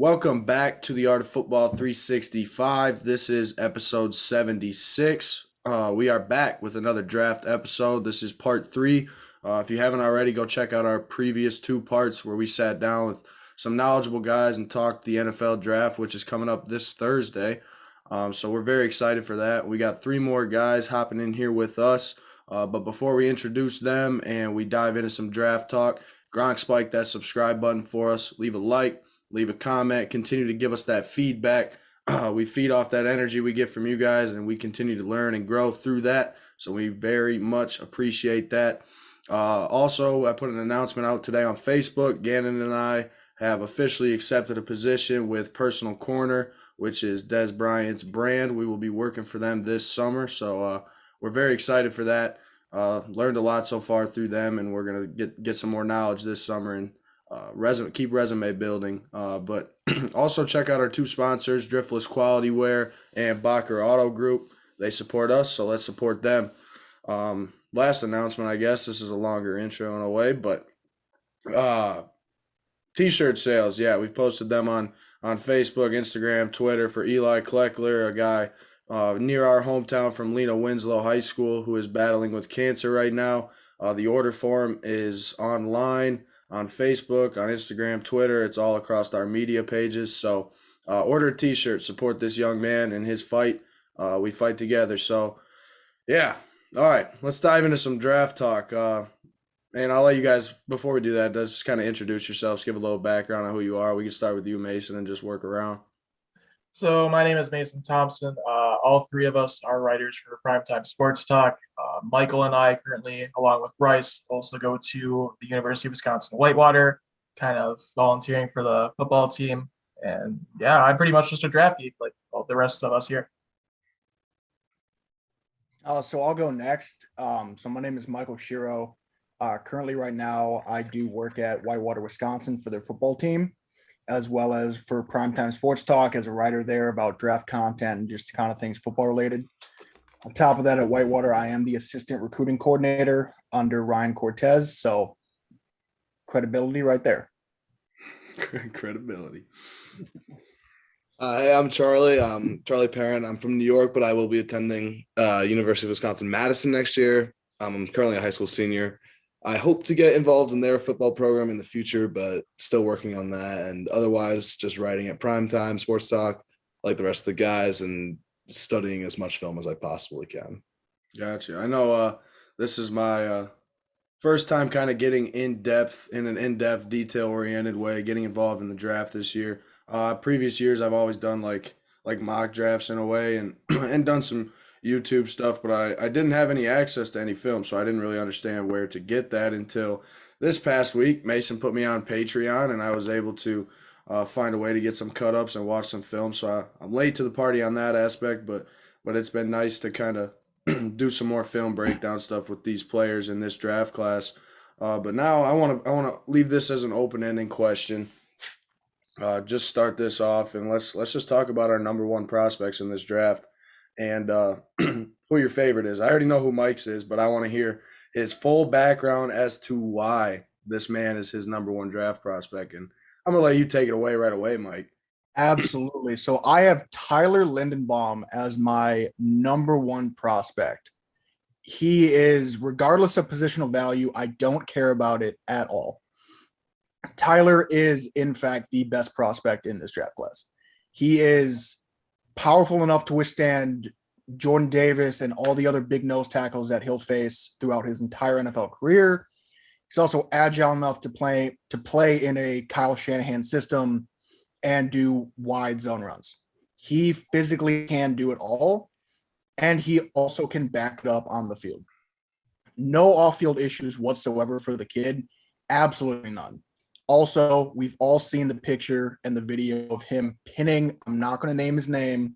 Welcome back to the Art of Football 365. This is episode 76. We are back with another draft episode. This is part three. If you haven't already, go check out our previous two parts where we sat down with some knowledgeable guys and talked the NFL draft, which is coming up this Thursday. So we're very excited for that. We got three more guys hopping in here with us. But before we introduce them and we dive into some draft talk, Gronk spike that subscribe button for us. Leave a like. Leave a comment, continue to give us that feedback. We feed off that energy we get from you guys, and we continue to learn and grow through that. So we very much appreciate that. Also, I put an announcement out today on Facebook. Gannon and I have officially accepted a position with Personal Corner, which is Des Bryant's brand. We will be working for them this summer, so we're very excited for that. Learned a lot so far through them, and we're going to get some more knowledge this summer and keep resume building, but also check out our two sponsors, Driftless Quality Wear and Bocker Auto Group. They support us, so let's support them. Last announcement, I guess this is a longer intro in a way, but t-shirt sales, yeah, we've posted them on Facebook, Instagram, Twitter for Eli Kleckler, a guy near our hometown from Lena Winslow High School who is battling with cancer right now. The order form is online on Facebook, on Instagram, Twitter. It's all across our media pages. So order a t-shirt, support this young man in his fight. We fight together. So, yeah. All right, let's dive into some draft talk. And I'll let you guys, before we do that, just kind of introduce yourselves, give a little background on who you are. We can start with you, Mason, and just work around. So my name is Mason Thompson. All three of us are writers for Primetime Sports Talk. Michael and I currently, along with Bryce, also go to the University of Wisconsin-Whitewater, kind of volunteering for the football team. And yeah, I'm pretty much just a draft geek like all the rest of us here. So I'll go next. So my name is Michael Schiro. Currently right now, I do work at Whitewater, Wisconsin for their football team, as well as for Primetime Sports Talk as a writer there about draft content and just kind of things football related. On top of that, at Whitewater, I am the assistant recruiting coordinator under Ryan Cortez. So credibility right there. Credibility. Hey, I'm Charlie. I'm Charlie Parent. I'm from New York, but I will be attending University of Wisconsin-Madison next year. I'm currently a high school senior. I hope to get involved in their football program in the future, but still working on that. And otherwise, just writing at Primetime Sports Talk like the rest of the guys and studying as much film as I possibly can. Gotcha. I know this is my first time kind of getting in an in-depth, detail-oriented way, getting involved in the draft this year. Previous years, I've always done like mock drafts in a way and and done some YouTube stuff, but I didn't have any access to any film, so I didn't really understand where to get that until this past week. Mason put me on Patreon, and I was able to find a way to get some cut-ups and watch some film. So I'm late to the party on that aspect, but it's been nice to kind of do some more film breakdown stuff with these players in this draft class. But now I want to leave this as an open-ending question. Just start this off, and let's just talk about our number one prospects in this draft. And who your favorite is. I already know who Mike's is, but I want to hear his full background as to why this man is his number one draft prospect. And I'm going to let you take it away right away, Mike. Absolutely. So I have Tyler Lindenbaum as my number one prospect. He is, regardless of positional value, I don't care about it at all. Tyler is, in fact, the best prospect in this draft class. He is powerful enough to withstand Jordan Davis and all the other big nose tackles that he'll face throughout his entire NFL career. He's also agile enough to play in a Kyle Shanahan system and do wide zone runs. He physically can do it all, and he also can back it up on the field. No off-field issues whatsoever for the kid. Absolutely none. Also, we've all seen the picture and the video of him pinning, I'm not going to name his name,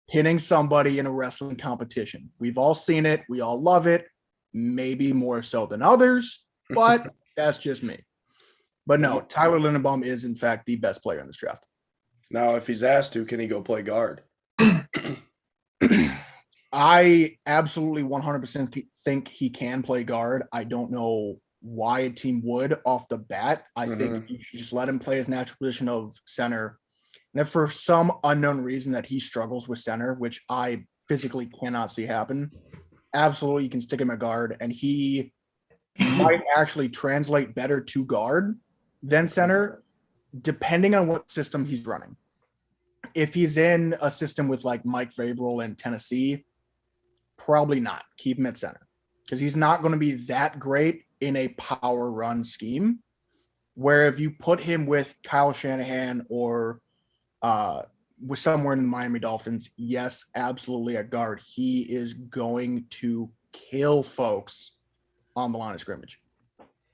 pinning somebody in a wrestling competition. We've all seen it. We all love it, maybe more so than others, but that's just me. But no, Tyler Lindenbaum is, in fact, the best player in this draft. Now, if he's asked to, can he go play guard? I absolutely 100% think he can play guard. I don't know why a team would off the bat. I think you should just let him play his natural position of center And if for some unknown reason that he struggles with center, which I physically cannot see happen, absolutely you can stick him at guard, and he might actually translate better to guard than center, depending on what system he's running. If he's in a system with like Mike Vrabel and Tennessee, probably not. Keep him at center because he's not going to be that great in a power run scheme. Where if you put him with Kyle Shanahan or with somewhere in the Miami Dolphins, yes, absolutely at guard, he is going to kill folks on the line of scrimmage.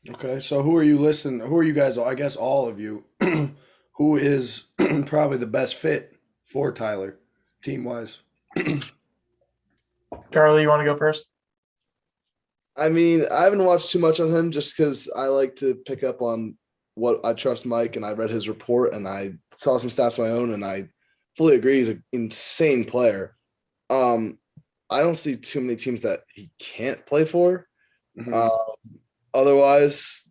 Okay, so who are you listening? Who are you guys? I guess all of you. Who is probably the best fit for Tyler, team wise? Charlie, you want to go first? I mean, I haven't watched too much on him just because I like to pick up on what I trust Mike, and I read his report and I saw some stats of my own, and I fully agree he's an insane player. I don't see too many teams that he can't play for. Mm-hmm. Otherwise,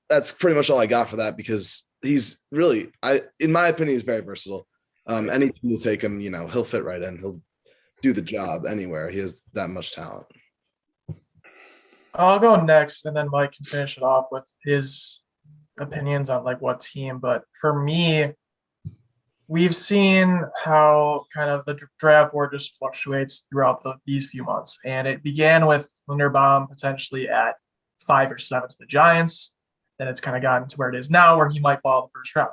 that's pretty much all I got for that because he's really, in my opinion, he's very versatile. Any team will take him, he'll fit right in. He'll do the job anywhere. He has that much talent. I'll go next, and then Mike can finish it off with his opinions on like what team. But for me, we've seen how kind of the draft board just fluctuates throughout these few months, and it began with Linderbaum potentially at 5 or 7 to the Giants. Then it's kind of gotten to where it is now, where he might fall the first round.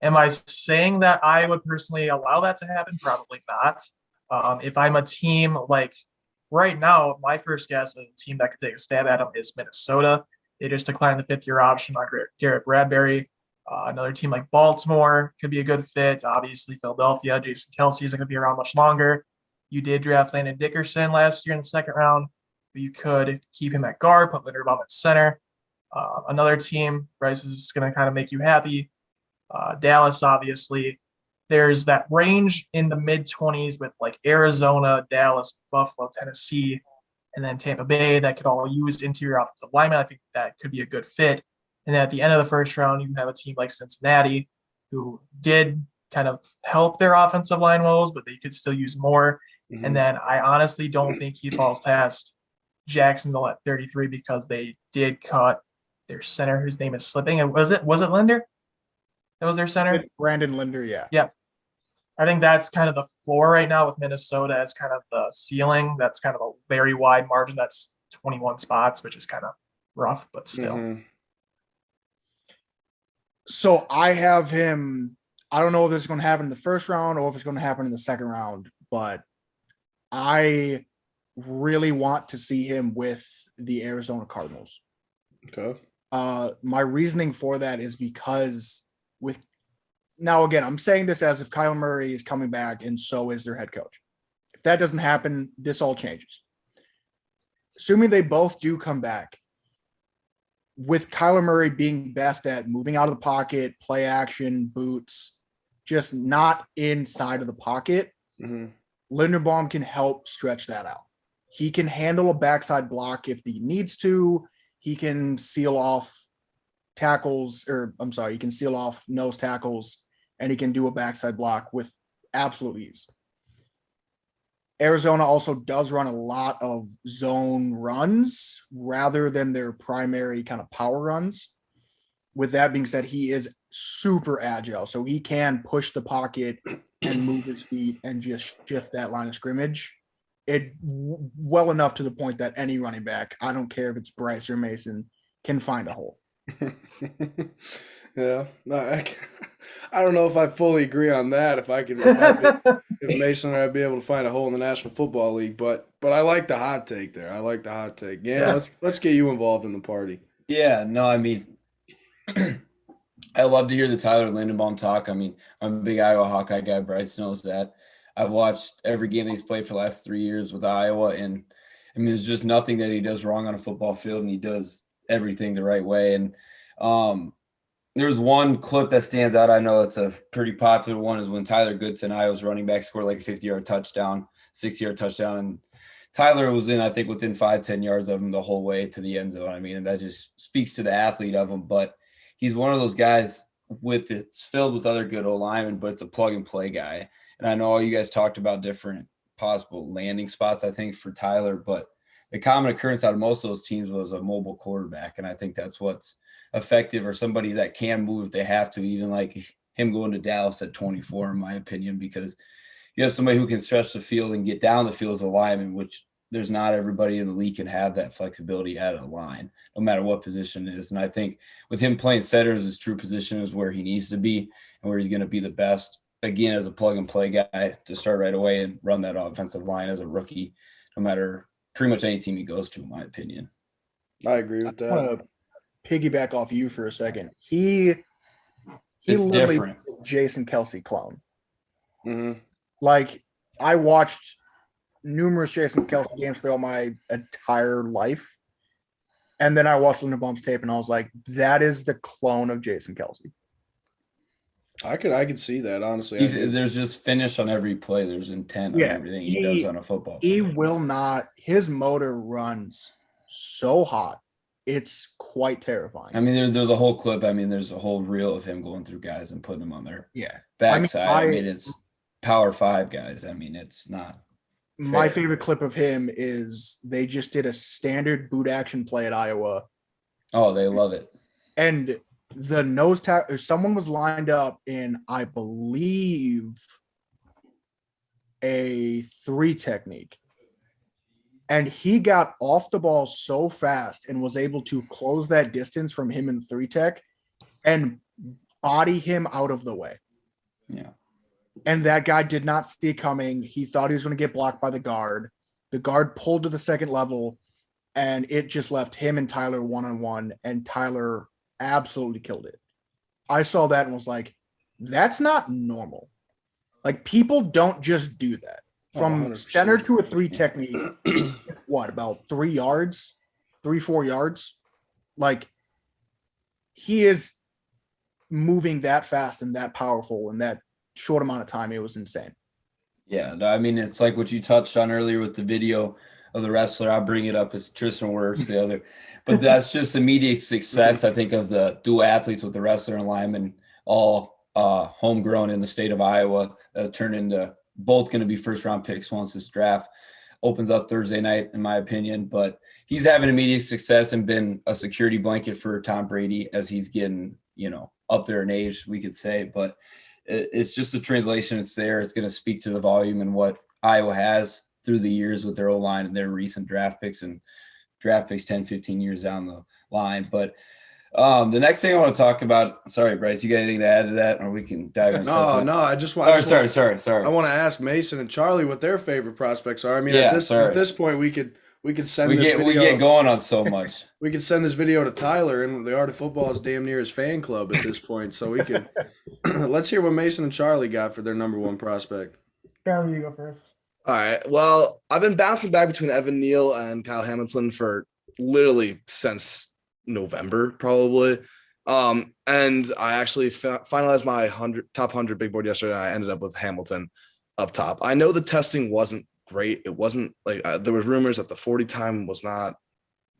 Am I saying that I would personally allow that to happen? Probably not. If I'm a team like right now, my first guess of a team that could take a stab at him is Minnesota. They just declined the 5th-year option on Garrett Bradbury. Another team like Baltimore could be a good fit. Obviously, Philadelphia, Jason Kelce isn't going to be around much longer. You did draft Landon Dickerson last year in the 2nd round, but you could keep him at guard, put Linderbaum at center. Another team, Bryce is going to kind of make you happy. Dallas, obviously. There's that range in the mid-20s with like Arizona, Dallas, Buffalo, Tennessee, and then Tampa Bay that could all use interior offensive linemen. I think that could be a good fit. And then at the end of the first round, you can have a team like Cincinnati who did kind of help their offensive line woes, but they could still use more. Mm-hmm. And then I honestly don't think he falls past Jacksonville at 33 because they did cut their center, whose name is slipping. And was it Linder? That was their center? Brandon Linder, yeah. Yeah. I think that's kind of the floor right now with Minnesota as kind of the ceiling. That's kind of a very wide margin. That's 21 spots, which is kind of rough, but still. Mm-hmm. So I have him. I don't know if this is going to happen in the first round or if it's going to happen in the 2nd round, but I really want to see him with the Arizona Cardinals. Okay. My reasoning for that is because now again, I'm saying this as if Kyler Murray is coming back and so is their head coach. If that doesn't happen, this all changes. Assuming they both do come back, with Kyler Murray being best at moving out of the pocket, play action, boots, just not inside of the pocket, mm-hmm. Linderbaum can help stretch that out. He can handle a backside block if he needs to. He can seal off he can seal off nose tackles, and he can do a backside block with absolute ease. Arizona also does run a lot of zone runs rather than their primary kind of power runs. With that being said, he is super agile, so he can push the pocket and move his feet and just shift that line of scrimmage. Well enough to the point that any running back, I don't care if it's Bryce or Mason, can find a hole. Yeah, no, I don't know if I fully agree on that. If Mason or I'd be able to find a hole in the National Football League, but I like the hot take there. I like the hot take. Yeah, let's get you involved in the party. Yeah, no, I mean, I love to hear the Tyler Linderbaum talk. I mean, I'm a big Iowa Hawkeye guy. Bryce knows that. I've watched every game that he's played for the last 3 years with Iowa, and I mean, there's just nothing that he does wrong on a football field, and he does everything the right way. And there's one clip that stands out. I know it's a pretty popular one, is when Tyler Goodson, Iowa's running back, scored like a 50-yard touchdown, 60-yard touchdown, and Tyler was in, I think, within 5-10 yards of him the whole way to the end zone. I mean, and that just speaks to the athlete of him. But he's one of those guys it's filled with other good O-linemen, but it's a plug-and-play guy. And I know all you guys talked about different possible landing spots, I think, for Tyler, but the common occurrence out of most of those teams was a mobile quarterback, and I think that's what's effective, or somebody that can move if they have to, even like him going to Dallas at 24, in my opinion, because you have somebody who can stretch the field and get down the field as a lineman, which there's not everybody in the league can have that flexibility at a line, no matter what position it is. And I think with him playing center as his true position is where he needs to be and where he's going to be the best, again, as a plug-and-play guy to start right away and run that offensive line as a rookie, no matter pretty much any team he goes to, in my opinion. I agree with I want that. to piggyback off you for a second. He It's literally different. was a Jason Kelsey clone. Mm-hmm. Like, I watched numerous Jason Kelsey games throughout my entire life. And then I watched Linderbaum's tape and I was like, that is the clone of Jason Kelsey. I could see that, honestly. There's just finish on every play. There's intent on everything he does on a football He field. will not. His motor runs so hot. It's quite terrifying. I mean, there's a whole clip. I mean, there's a whole reel of him going through guys and putting them on their backside. I mean, it's Power 5 guys. I mean, it's not. My favorite clip of him is they just did a standard boot action play at Iowa. Oh, they love it. And the nose tackle, someone was lined up in, I believe, a 3 technique. And he got off the ball so fast and was able to close that distance from him in 3 tech and body him out of the way. Yeah. And that guy did not see it coming. He thought he was going to get blocked by the guard. The guard pulled to the second level, and it just left him and Tyler one-on-one, and Tyler absolutely killed it. I saw that and was like, that's not normal. Like, people don't just do that. From center to a 3 technique, what, about 3 yards? 3-4 yards? Like, he is moving that fast and that powerful in that short amount of time. It was insane. Yeah, I mean, it's like what you touched on earlier with the video of the wrestler. I'll bring it up as Tristan Wirfs, the other. But that's just immediate success, I think, of the dual athletes with the wrestler and lineman, all homegrown in the state of Iowa, that turned into both going to be first-round picks once this draft opens up Thursday night, in my opinion. But he's having immediate success and been a security blanket for Tom Brady as he's getting, up there in age, we could say. But it's just a translation. It's there. It's going to speak to the volume and what Iowa has through the years with their O-line and their recent draft picks and draft picks 10, 15 years down the line. But the next thing I want to talk about, sorry, Bryce, you got anything to add to that, or we can dive into something? No, I just want. Sorry. I want to ask Mason and Charlie what their favorite prospects are. I mean, Yeah, at this point, we could send this video. We get going on so much. We could send this video to Tyler, and the Art of Football is damn near his fan club at this point. So we could let's hear what Mason and Charlie got for their number 1 prospect. Charlie, you go first. All right. Well, I've been bouncing back between Evan Neal and Kyle Hamilton for literally since November, probably. And I actually finalized my top 100 big board yesterday. And I ended up with Hamilton up top. I know the testing wasn't great. It wasn't like there was rumors that the 40 time was not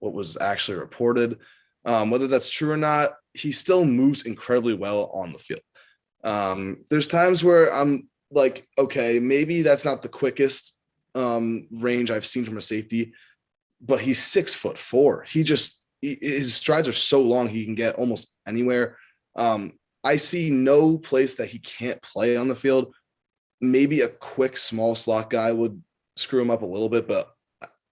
what was actually reported. Whether that's true or not, he still moves incredibly well on the field. There's times where I'm like, okay, maybe that's not the quickest range I've seen from a safety, but he's 6'4". His strides are so long, he can get almost anywhere. I see no place that he can't play on the field. Maybe a quick small slot guy would screw him up a little bit, but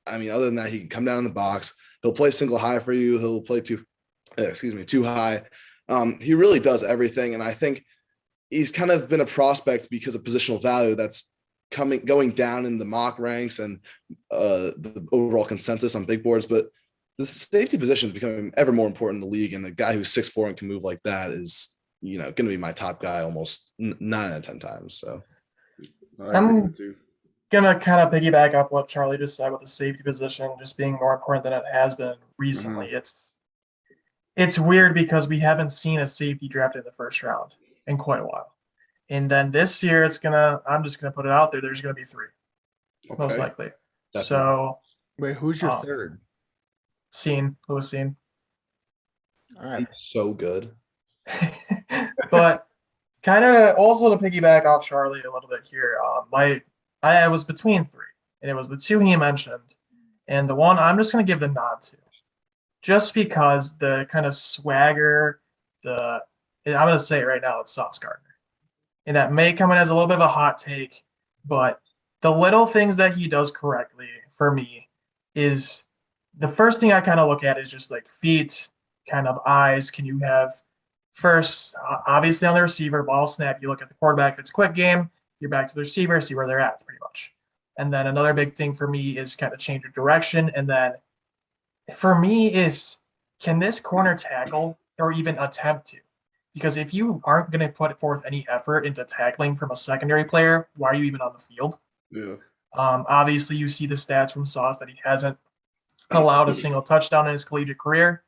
I mean, other than that, he can come down in the box. He'll play single high for you. He'll play too high. He really does everything. And I think he's kind of been a prospect because of positional value that's going down in the mock ranks and the overall consensus on big boards. But the safety position is becoming ever more important in the league. And the guy who's 6'4" and can move like that is, going to be my top guy almost 9 out of 10 times. So I'm gonna kind of piggyback off what Charlie just said with the safety position just being more important than it has been recently. It's weird because we haven't seen a safety drafted in the first round in quite a while. And then this year I'm just gonna put it out there, there's gonna be 3. Okay. Most likely. Definitely. So wait, who's your third? Lewis Cine. All right. So good. But kind of also to piggyback off Charlie a little bit here, I was between three, and it was the two he mentioned, and the one I'm just going to give the nod to, just because the kind of swagger, I'm going to say it right now, it's Sauce Gardner. And that may come in as a little bit of a hot take, but the little things that he does correctly for me is the first thing I kind of look at is just like feet, kind of eyes. Can you have first, obviously on the receiver, ball snap, you look at the quarterback, if it's a quick game, you're back to the receiver, see where they're at pretty much. And then another big thing for me is kind of change of direction. And then for me is, can this corner tackle or even attempt to? Because if you aren't going to put forth any effort into tackling from a secondary player, why are you even on the field? Yeah. Obviously, you see the stats from Sauce that he hasn't allowed a single touchdown in his collegiate career,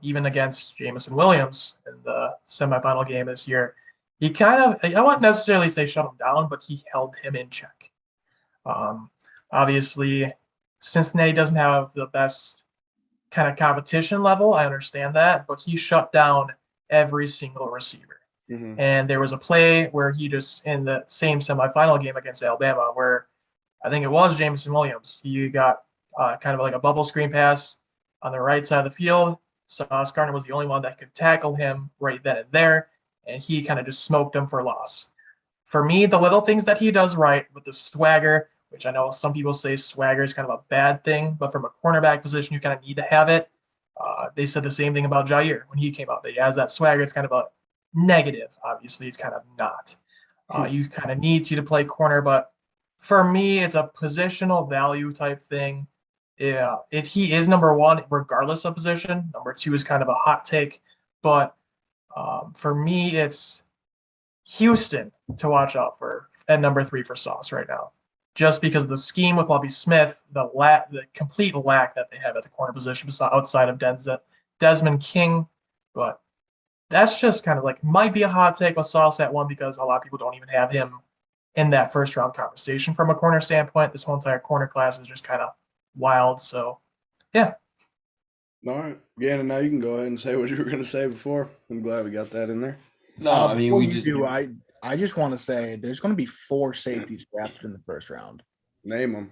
even against Jamison Williams in the semifinal game this year. He kind of, I wouldn't necessarily say shut him down, but he held him in check. Obviously, Cincinnati doesn't have the best kind of competition level. I understand that, but he shut down every single receiver. Mm-hmm. And there was a play where he just, in the same semifinal game against Alabama, where I think it was Jamison Williams, he got kind of like a bubble screen pass on the right side of the field. Sauce Gardner was the only one that could tackle him right then and there, and he kind of just smoked him for a loss. For me, the little things that he does right with the swagger, which I know some people say swagger is kind of a bad thing, but from a cornerback position, you kind of need to have it. They said the same thing about Jair when he came out. That he has that swagger. It's kind of a negative. Obviously, it's kind of not. You kind of need to play corner, but for me, it's a positional value type thing. Yeah, he is number one regardless of position. Number two is kind of a hot take, but for me, it's Houston to watch out for at number three for Sauce right now. Just because of the scheme with Lovie Smith, the complete lack that they have at the corner position outside of Desmond King. But that's just kind of like, might be a hot take with Sauce at one because a lot of people don't even have him in that first round conversation from a corner standpoint. This whole entire corner class is just kind of wild. So, yeah. All right. Gannon, now you can go ahead and say what you were going to say before. I'm glad we got that in there. No, I mean, we just do. I just want to say there's going to be 4 safeties drafted in the first round. Name them.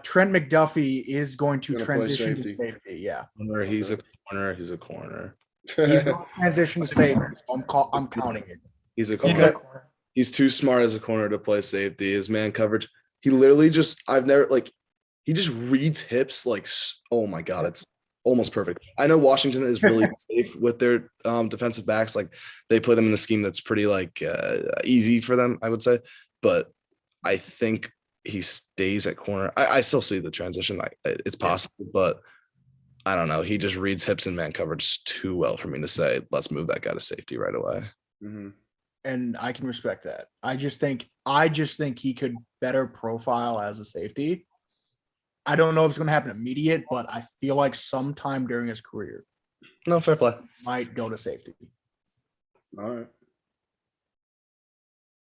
Trent McDuffie is going to Gonna transition play to safety. Yeah, He's a corner. He's a corner. he's going to transition to safety. I'm counting it. He's a He's a corner. corner. He's too smart as a corner to play safety. His man coverage. He literally just. He just reads hips like. Oh my god, it's almost perfect. I know Washington is really safe with their defensive backs. Like they put them in a scheme that's pretty easy for them, I would say. But I think he stays at corner. I still see the transition. It's possible, but I don't know. He just reads hips and man coverage too well for me to say, let's move that guy to safety right away. Mm-hmm. And I can respect that. I just think he could better profile as a safety. I don't know if it's going to happen immediate, but I feel like sometime during his career, No, fair play. might go to safety. All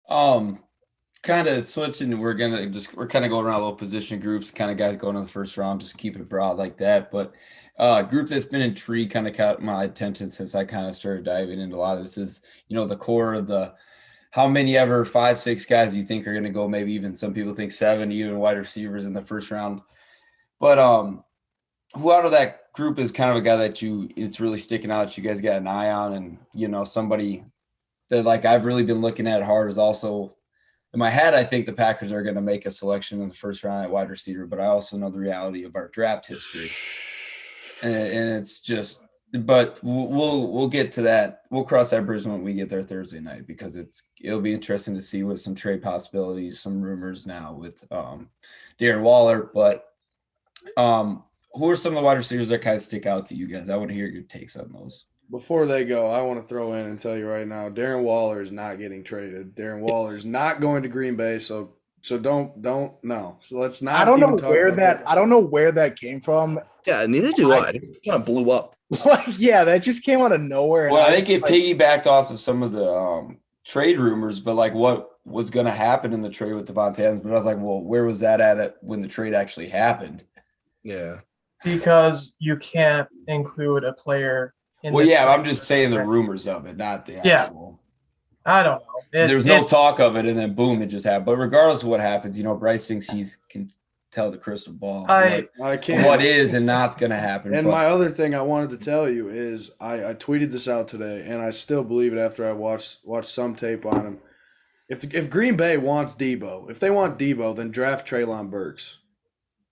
right. Kind of switching. We're kind of going around little position groups, kind of guys going in the first round, just keep it broad like that. But group that's been intrigued kind of caught my attention since I kind of started diving into a lot of this is, the core of how many ever 5, 6 guys you think are going to go, maybe even some people think 7, even wide receivers in the first round. But who out of that group is kind of a guy that it's really sticking out that you guys got an eye on, and somebody that I've really been looking at hard is also in my head. I think the Packers are going to make a selection in the first round at wide receiver, but I also know the reality of our draft history, and it's just. But we'll get to that. We'll cross that bridge when we get there Thursday night because it'll be interesting to see with some trade possibilities, some rumors now with Darren Waller, but. Who are some of the wide receivers that kind of stick out to you guys? I want to hear your takes on those. Before they go, I want to throw in and tell you right now, Darren Waller is not getting traded. Darren Waller is not going to Green Bay, so don't no. So let's not. I don't know where that came from. Yeah, neither do I. It kind of blew up. Yeah, that just came out of nowhere. Well, I think it piggybacked off of some of the trade rumors, but what was going to happen in the trade with Devontae Adams? But I was like, well, where was that at when the trade actually happened? Yeah. Because you can't include a player Well, yeah, I'm just saying the rumors of it, not the actual. I don't know. There's no talk of it, and then boom, it just happened. But regardless of what happens, Bryce thinks he can tell the crystal ball I can't. What is and not's going to happen. And my other thing I wanted to tell you is I tweeted this out today, and I still believe it after I watched some tape on him. If Green Bay wants Debo, if they want Debo, then draft Treylon Burks,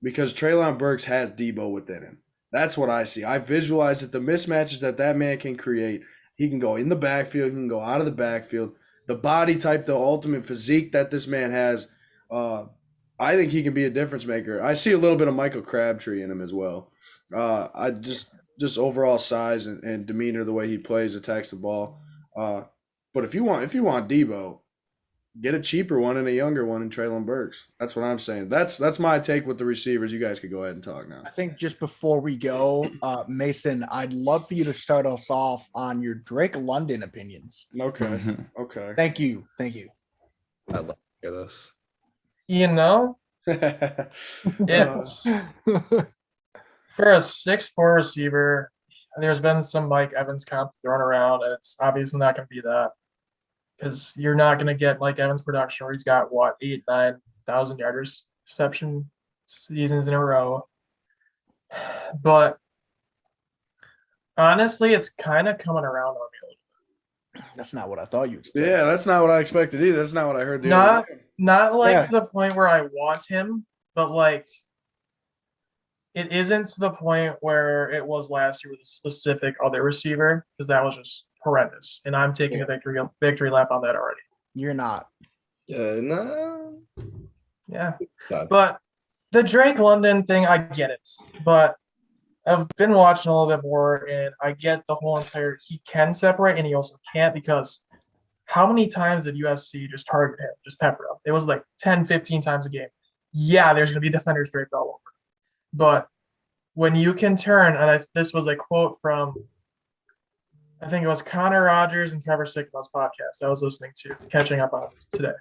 because Treylon Burks has Debo within him. That's what I see. I visualize that the mismatches that man can create. He can go in the backfield. He can go out of the backfield. The body type, the ultimate physique that this man has, I think he can be a difference maker. I see a little bit of Michael Crabtree in him as well. I just overall size and demeanor, the way he plays, attacks the ball. But if you want Debo, get a cheaper one and a younger one in Treylon Burks. That's what I'm saying. That's my take with the receivers. You guys could go ahead and talk now. I think just before we go, Mason, I'd love for you to start us off on your Drake London opinions. Okay. Okay. Thank you. I'd love to hear this. It's for a 6'4" receiver. There's been some Mike Evans comp thrown around. It's obviously not going to be that, because you're not going to get Mike Evans production where he's got 8,000-9,000 yard reception seasons in a row. But honestly, it's kind of coming around on me. That's not what I thought you would say. Yeah, that's not what I expected either. That's not what I heard the other day. Not to the point where I want him, but it isn't to the point where it was last year with a specific other receiver, because that was just horrendous. And I'm taking a victory lap on that already. You're not. No. Yeah. But the Drake London thing, I get it. But I've been watching a little bit more, and I get the whole entire – he can separate, and he also can't, because how many times did USC just target him, just pepper him? It was 10, 15 times a game. Yeah, there's going to be defenders draped all over. But when you can turn – and this was a quote from – I think it was Connor Rogers and Trevor Sickman's podcast I was listening to, catching up on today.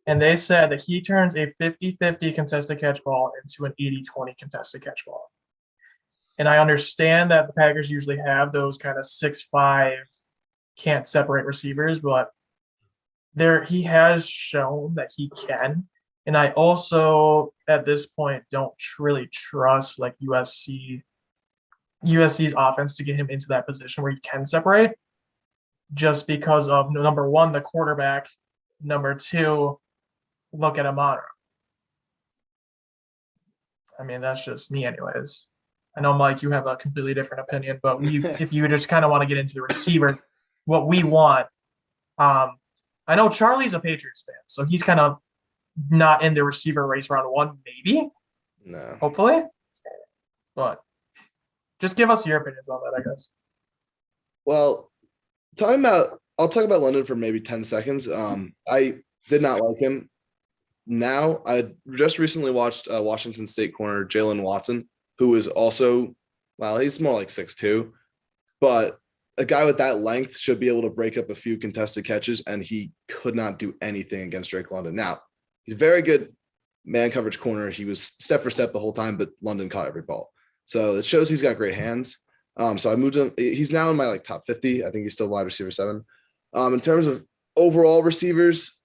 And they said that he turns a 50-50 contested catch ball into an 80-20 contested catch ball. And I understand that the Packers usually have those kind of 6'5", can't separate receivers, but he has shown that he can. And I also, at this point, don't really trust USC's offense to get him into that position where he can separate, just because of, number one, the quarterback, number two, look at Amara. I mean, that's just me anyways. I know, Mike, you have a completely different opinion, but if you just kind of want to get into the receiver, what we want, I know Charlie's a Patriots fan, so he's kind of not in the receiver race round one, maybe. No. Hopefully. But just give us your opinions on that, I guess. Well, I'll talk about London for maybe 10 seconds. I did not like him. Now, I just recently watched Washington State corner Jalen Watson, who is also, he's more like 6'2", but a guy with that length should be able to break up a few contested catches, and he could not do anything against Drake London. Now, he's a very good man coverage corner. He was step for step the whole time, but London caught every ball. So it shows he's got great hands. So I moved him. He's now in my top 50. I think he's still wide receiver 7. In terms of overall receivers,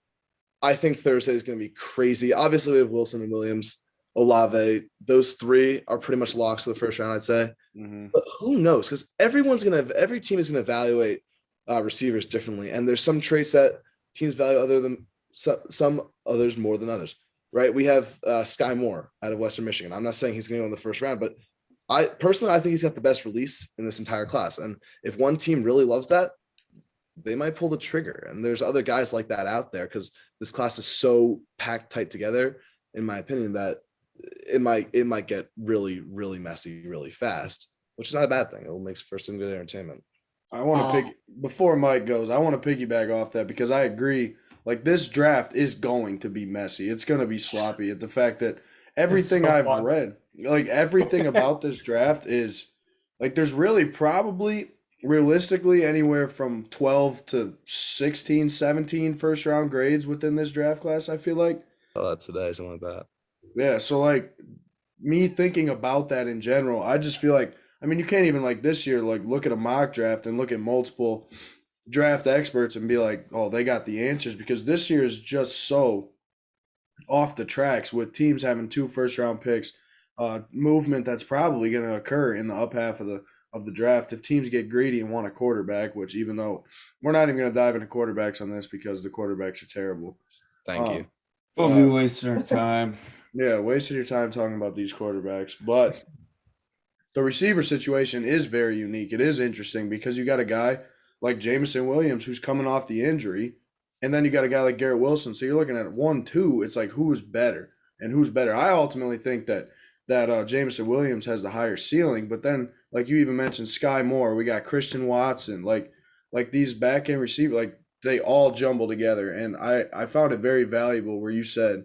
I think Thursday is going to be crazy. Obviously, we have Wilson and Williams, Olave. Those three are pretty much locks for the first round, I'd say. Mm-hmm. But who knows? Because every team is going to evaluate receivers differently, and there's some traits that teams value other than some others more than others. Right? We have Sky Moore out of Western Michigan. I'm not saying he's going to go in the first round, but I think he's got the best release in this entire class. And if one team really loves that, they might pull the trigger. And there's other guys like that out there, because this class is so packed tight together, in my opinion, that it might get really, really messy really fast, which is not a bad thing. It'll make for some good entertainment. I want to before Mike goes, I want to piggyback off that, because I agree. This draft is going to be messy. It's going to be sloppy. At the fact that everything I've read, everything about this draft is there's really probably realistically anywhere from 12 to 16, 17 first round grades within this draft class, I feel like. Today, something like that. Yeah, so me thinking about that in general, I just feel like I mean, you can't even like this year, like look at a mock draft and look at multiple draft experts and be like, oh, they got the answers, because this year is just so off the tracks with teams having 2 first-round picks, movement that's probably going to occur in the up half of the draft if teams get greedy and want a quarterback. Which, even though we're not even going to dive into quarterbacks on this because the quarterbacks are terrible. Thank you. We'll be wasting our time. Yeah, wasting your time talking about these quarterbacks. But the receiver situation is very unique. It is interesting because you got a guy like Jameson Williams who's coming off the injury, and then you got a guy like Garrett Wilson. So you're looking at 1-2. It's like, who's better and who's better? I ultimately think that Jameson Williams has the higher ceiling. But then, like you even mentioned, Sky Moore, we got Christian Watson, like these back end receivers, like they all jumble together. And I found it very valuable where you said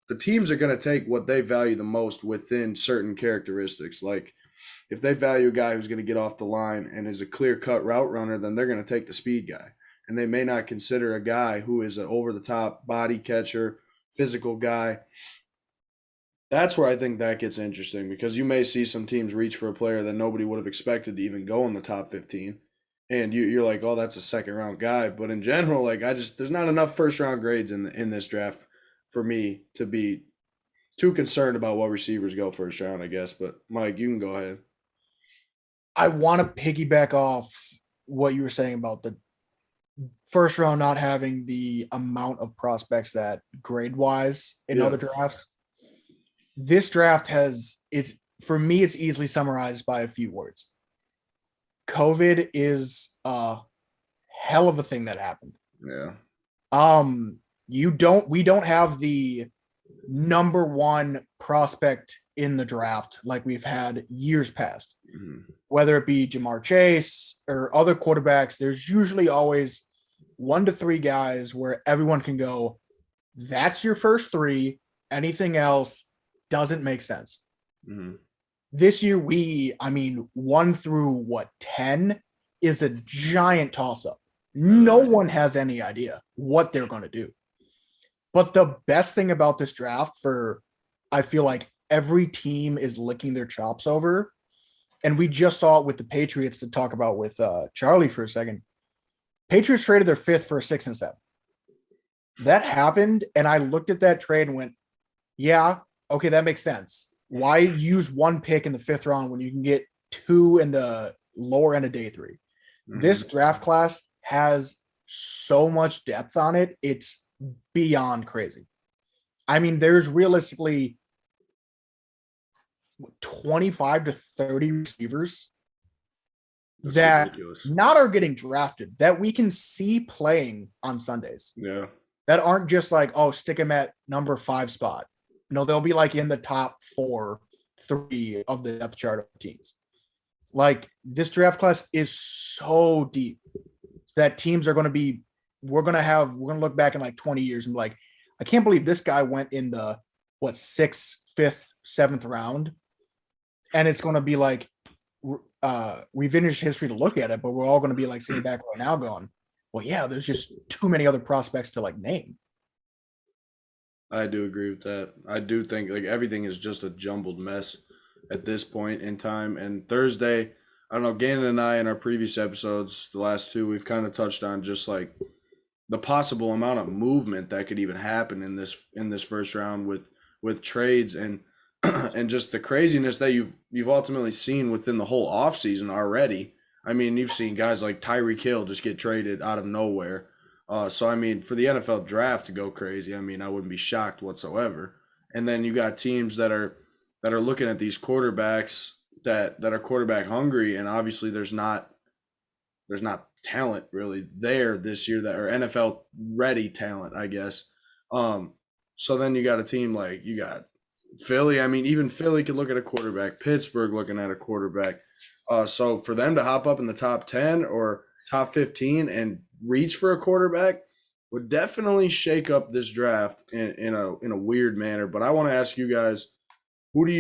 the teams are going to take what they value the most within certain characteristics. Like if they value a guy who's going to get off the line and is a clear-cut route runner, then they're going to take the speed guy. And they may not consider a guy who is an over-the-top body catcher, physical guy. That's where I think that gets interesting, because you may see some teams reach for a player that nobody would have expected to even go in the top 15. And you're like, oh, that's a second-round guy. But in general, like there's not enough first-round grades in this draft for me to be too concerned about what receivers go first round, I guess. But Mike, you can go ahead. I want to piggyback off what you were saying about the first round not having the amount of prospects that grade wise in other drafts. This draft it's for me, it's easily summarized by a few words. COVID is a hell of a thing that happened. Yeah. We don't have the number one prospect in the draft like we've had years past. Mm-hmm. Whether it be Jamar Chase or other quarterbacks, there's usually always 1 to 3 guys where everyone can go, that's your first 3. Anything else doesn't make sense. Mm-hmm. This year, 1 through 10 is a giant toss-up. No one has any idea what they're going to do. But the best thing about this draft, I feel like every team is licking their chops over, and we just saw it with the Patriots, to talk about with Charlie for a second. Patriots traded their 5th for a 6 and 7. That happened, and I looked at that trade and went, yeah, okay, that makes sense. Why use 1 pick in the 5th round when you can get 2 in the lower end of day 3? Mm-hmm. This draft class has so much depth on it. It's beyond crazy. I mean, there's realistically 25 to 30 receivers that not are getting drafted that we can see playing on Sundays. Yeah. That aren't just like, oh, stick them at number 5 spot. No, they'll be like in the top 4, 3 of the depth chart of teams. Like, this draft class is so deep that teams are going to we're going to look back in like 20 years and be like, I can't believe this guy went in the 6th, 5th, 7th round. And it's going to be like, we finished history to look at it, but we're all going to be like sitting back right now going, well, yeah, there's just too many other prospects to like name. I do agree with that. I do think like everything is just a jumbled mess at this point in time. And Thursday, I don't know, Gannon and I in our previous episodes, the last 2, we've kind of touched on just like the possible amount of movement that could even happen in this first round with trades and and just the craziness that you've ultimately seen within the whole offseason already. I mean, you've seen guys like Tyreek Hill just get traded out of nowhere. So, I mean, for the NFL draft to go crazy, I mean, I wouldn't be shocked whatsoever. And then you got teams that are looking at these quarterbacks that are quarterback hungry, and obviously there's not talent really there this year that are NFL ready talent, I guess. So then you got a team like you got Philly. I mean, even Philly could look at a quarterback. Pittsburgh looking at a quarterback. So for them to hop up in the top 10 or top 15 and reach for a quarterback would definitely shake up this draft in a weird manner. But I want to ask you guys, what do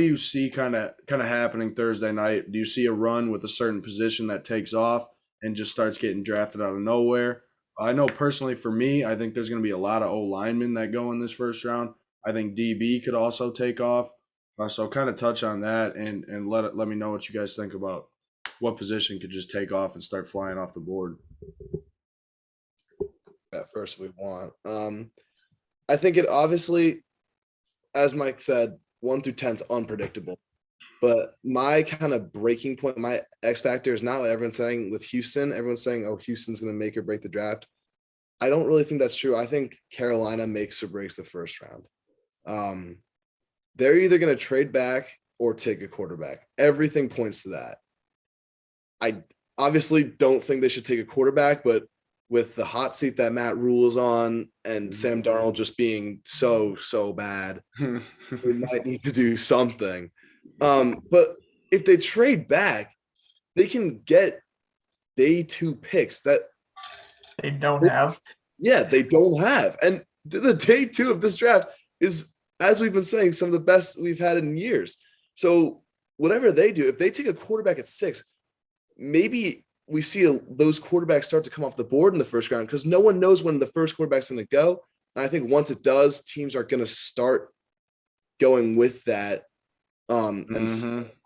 you see kind of happening Thursday night? Do you see a run with a certain position that takes off and just starts getting drafted out of nowhere? I know personally for me, I think there's going to be a lot of O linemen that go in this first round. I think DB could also take off. So kind of touch on that and let me know what you guys think about what position could just take off and start flying off the board. At first we want. I think it obviously, as Mike said, 1 through 10 is unpredictable. But my kind of breaking point, my X factor is not what everyone's saying with Houston. Everyone's saying, oh, Houston's going to make or break the draft. I don't really think that's true. I think Carolina makes or breaks the first round. They're either going to trade back or take a quarterback. Everything points to that. I obviously don't think they should take a quarterback, but with the hot seat that Matt Rule is on and Sam Darnold just being so bad, we might need to do something. But if they trade back, they can get day 2 picks that they don't have. Yeah, they don't have. And the day 2 of this draft is, as we've been saying, some of the best we've had in years. So whatever they do, if they take a quarterback at 6, maybe we see those quarterbacks start to come off the board in the first round because no one knows when the first quarterback's going to go. And I think once it does, teams are going to start going with that and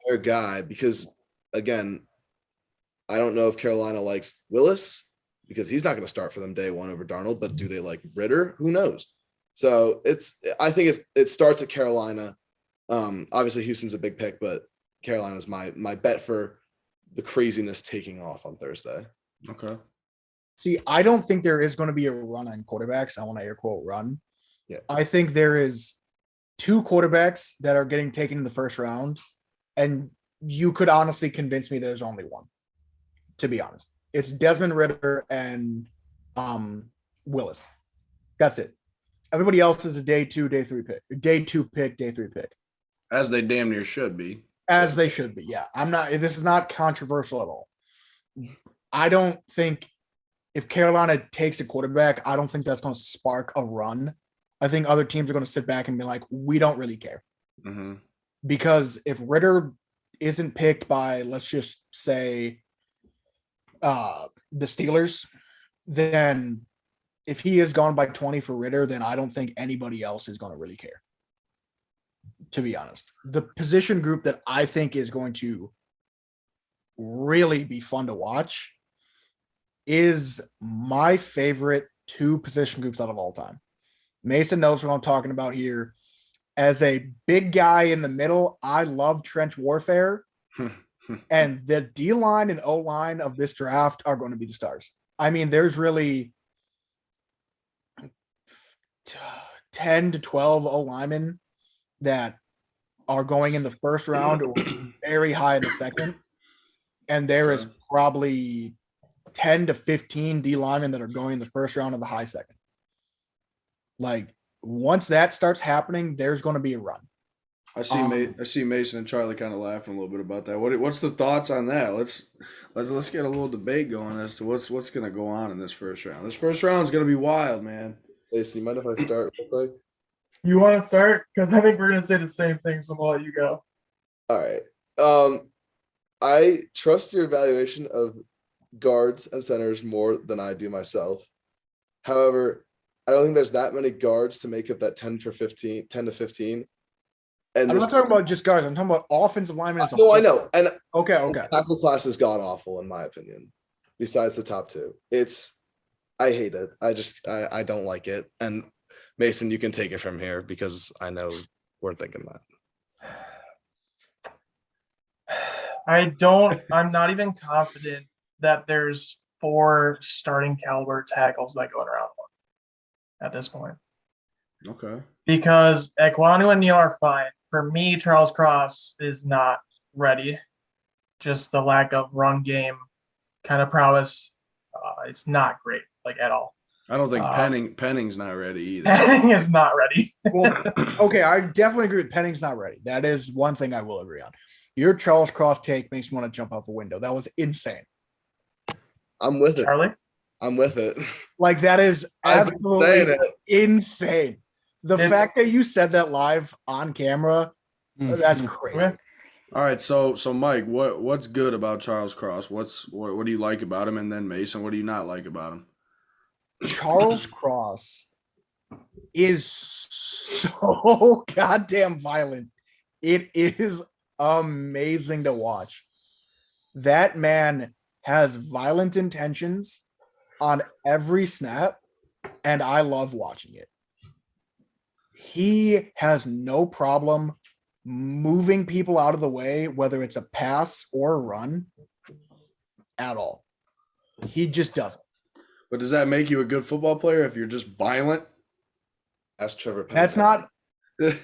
their guy because, again, I don't know if Carolina likes Willis because he's not going to start for them day 1 over Darnold, but do they like Ritter? Who knows? So I think it starts at Carolina. Obviously Houston's a big pick, but Carolina's my bet for the craziness taking off on Thursday. Okay. See, I don't think there is going to be a run on quarterbacks. I want to air quote run. Yeah. I think there is 2 quarterbacks that are getting taken in the first round, and you could honestly convince me there's only one, to be honest. It's Desmond Ritter and Willis. That's it. Everybody else is a day 2, day 3 pick. Day 2 pick, day 3 pick. As they damn near should be. As they should be, yeah. This is not controversial at all. I don't think if Carolina takes a quarterback, I don't think that's going to spark a run. I think other teams are going to sit back and be like, we don't really care. Mm-hmm. Because if Ritter isn't picked by, let's just say, the Steelers, then if he is gone by 20 for Ritter, then I don't think anybody else is going to really care. To be honest, the position group that I think is going to really be fun to watch is my favorite 2 position groups out of all time. Mason knows what I'm talking about here. As a big guy in the middle, I love trench warfare. And the D-line and O-line of this draft are going to be the stars. I mean, there's really 10 to 12 O-linemen that are going in the first round or very high in the second. And there is probably 10 to 15 D linemen that are going in the first round of the high second. Like once that starts happening, there's going to be a run. I see Mason and Charlie kind of laughing a little bit about that. What's the thoughts on that? Let's get a little debate going as to what's going to go on in this first round. This first round is going to be wild, man. Jason, you mind if I start real quick? You want to start? Because I think we're going to say the same thing, so I'll let you go. All right. I trust your evaluation of guards and centers more than I do myself. However, I don't think there's that many guards to make up that 10 to 15. And I'm not talking about just guards. I'm talking about offensive linemen. No, I know. And okay. The tackle class is god awful in my opinion. Besides the top 2, I hate it. I don't like it. And Mason, you can take it from here because I know we're thinking that. I'm not even confident that there's 4 starting caliber tackles that go around one at this point. Okay. Because Ekwonu and Neal are fine. For me, Charles Cross is not ready. Just the lack of run game kind of prowess. It's not great, like at all. I don't think Penning's not ready either. Penning is not ready. Well, okay, I definitely agree with Penning's not ready. That is one thing I will agree on. Your Charles Cross take makes me want to jump out the window. That was insane. I'm with it. Charlie? I'm with it. Like that is absolutely insane. The fact that you said that live on camera, that's crazy. All right, so Mike, what's good about Charles Cross? What do you like about him? And then Mason, what do you not like about him? Charles Cross is so goddamn violent It is amazing to watch. That man has violent intentions on every snap, and I love watching it. He has no problem moving people out of the way, whether it's a pass or a run, at all. He just doesn't. But does that make you a good football player if you're just violent? Ask Trevor. That's not on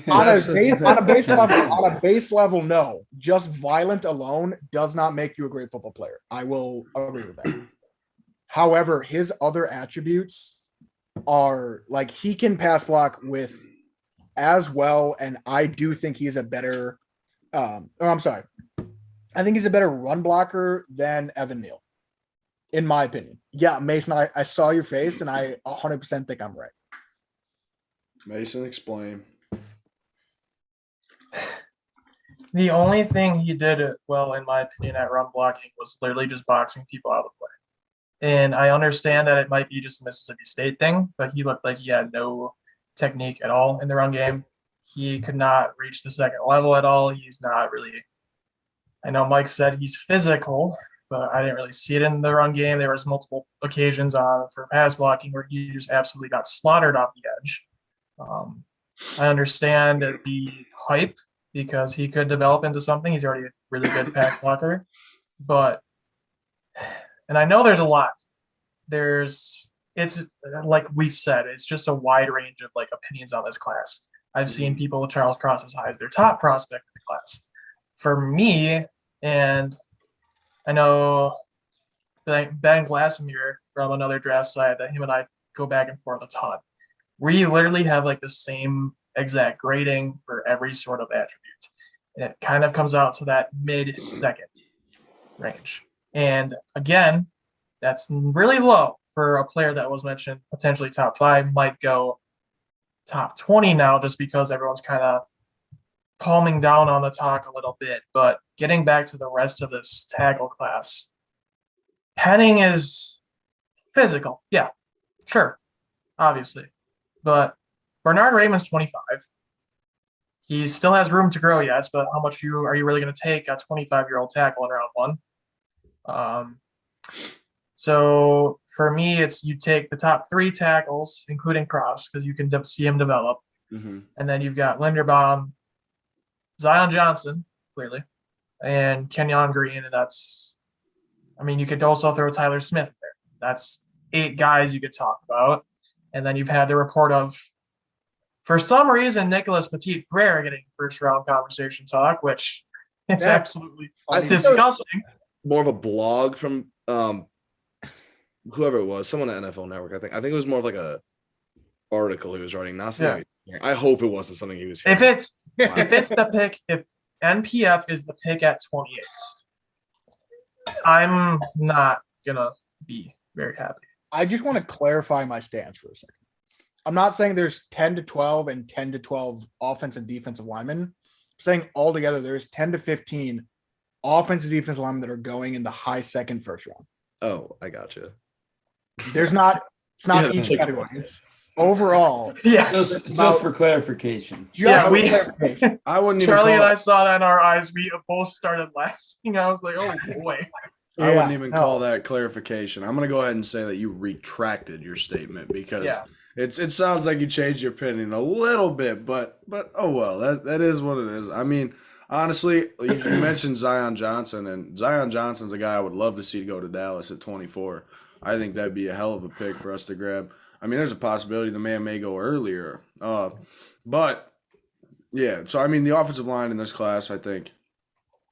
That's- a base level, no. Just violent alone does not make you a great football player. I will agree with that. However, his other attributes are like he can pass block with as well, and I do think he's a better I think he's a better run blocker than Evan Neal, in my opinion. Yeah, Mason, I saw your face, and I 100% think I'm right. Mason, explain. The only thing he did well, in my opinion, at run blocking was literally just boxing people out of the play. And I understand that it might be just a Mississippi State thing, but he looked like he had no technique at all in the run game. He could not reach the second level at all. He's not really – I know Mike said he's physical, but I didn't really see it in the run game. There was multiple occasions for pass blocking where he just absolutely got slaughtered off the edge. I understand the hype because he could develop into something. He's already a really good pass blocker. But – and I know there's a lot. It's like we've said, it's just a wide range of like opinions on this class. I've seen people with Charles Cross as high as their top prospect in the class. For me, and I know Ben Glassamere from another draft site that him and I go back and forth a ton. We literally have like the same exact grading for every sort of attribute. And it kind of comes out to that mid-second range. And again, that's really low for a player that was mentioned potentially top 5, might go top 20 now just because everyone's kind of calming down on the talk a little bit. But getting back to the rest of this tackle class, Penning is physical. Yeah, sure, obviously. But Bernard Raymond's 25. He still has room to grow, yes, but how much are you really going to take a 25-year-old tackle in round 1? So for me, it's you take the top 3 tackles, including Cross, because you can see him develop. Mm-hmm. And then you've got Linderbaum, Zion Johnson, clearly, and Kenyon Green. And you could also throw Tyler Smith there. That's 8 guys you could talk about. And then you've had the report of, for some reason, Nicholas Petit-Frere getting first-round conversation talk, which it's absolutely disgusting. More of a blog from whoever it was, someone at NFL Network. I think it was more of like a article he was writing, not something. Yeah. I hope it wasn't something he was hearing. If it's the pick, if NPF is the pick at 28, I'm not gonna be very happy. I just want to clarify my stance for a second. I'm not saying there's 10 to 12 and 10 to 12 offensive and defensive linemen. I'm saying altogether there's 10 to 15 offensive and defensive linemen that are going in the high second first round. Oh, I gotcha. It's not each category. It's overall. Yeah. Just for clarification. Yeah, I wouldn't even Charlie and I saw that in our eyes. We both started laughing. I was like, oh boy. I wouldn't even call that clarification. I'm going to go ahead and say that you retracted your statement because it sounds like you changed your opinion a little bit, but oh well, that is what it is. I mean, honestly, you mentioned Zion Johnson, and Zion Johnson's a guy I would love to see go to Dallas at 24. I think that'd be a hell of a pick for us to grab. I mean, there's a possibility the man may go earlier. But, yeah, so, I mean, the offensive line in this class, I think,